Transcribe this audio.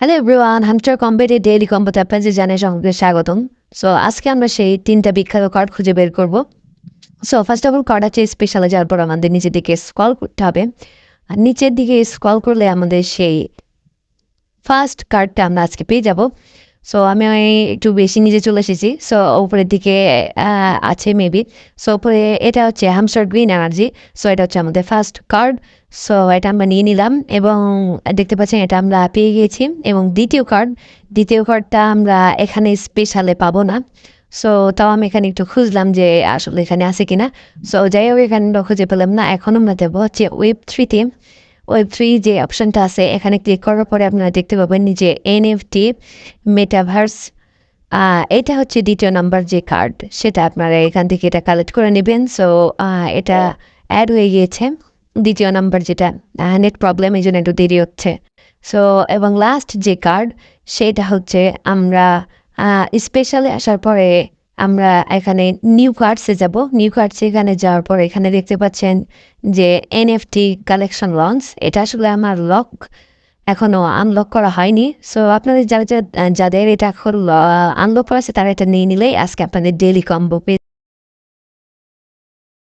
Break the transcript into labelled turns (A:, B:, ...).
A: Hello everyone, hamster কম্পেটের daily কম্বোতে আপনাদের জানাই সকলকে স্বাগতম। সো আজকে আমরা সেই ৩টা বিখ্যাত কার্ড খুঁজে বের করব। So first of all card আছে স্পেশালে যাওয়ার পর আমাদের নিচের দিকে স্ক্রল করতে হবে। আর নিচের দিকে স্ক্রল করলে আমাদের সেই ফার্স্ট কার্ডটা আমরা আজকে পেয়ে যাব। সো আমি একটু বেশি নিচে চলে এসেছি। সো উপরের দিকে আছে মেবি। সো উপরে এটা হচ্ছে হ্যামস্টার গ্রিন এনার্জি। সো এটা হচ্ছে আমাদের ফার্স্ট কার্ড। সো এটা আমরা নিয়ে নিলাম এবং দেখতে পাচ্ছেন এটা আমরা পেয়ে গিয়েছি। এবং দ্বিতীয় কার্ডটা আমরা এখানে স্পেশালে পাবো না। সো তাও আমি এখানে একটু খুঁজলাম যে আসলে এখানে আছে কিনা। সো যাই হোক এখানে খুঁজে পেলাম না। এখন আমরা দেবো হচ্ছে ওয়েব 3-তে। ওয়েব 3 যে অপশনটা আছে এখানে ক্লিক করার পরে আপনারা দেখতে পাবেন যে এনএফটি মেটাভার্স। এটা হচ্ছে দ্বিতীয় নাম্বার যে কার্ড, সেটা আপনারা এখান থেকে এটা কালেক্ট করে নেবেন। সো এটা অ্যাড হয়ে গিয়েছে দ্বিতীয় নাম্বার, যেটা নেট প্রবলেম এই জন্য একটু দেরি হচ্ছে। সো এবং লাস্ট যে কার্ড সেটা হচ্ছে আমরা স্পেশালি আসার পরে আমরা এখানে নিউ কার্ডসে যাব। নিউ কার্ডসে এখানে যাওয়ার পর এখানে দেখতে পাচ্ছেন যে এনএফটি কালেকশন লঞ্চ। এটা আসলে আমার এখনো আনলক করা হয়নি। সো আপনাদের যাদের এটা এখন আনলক করা আছে তারা এটা নিয়ে নিলেই আজকে আপনাদের ডেইলি কম্বো পেয়ে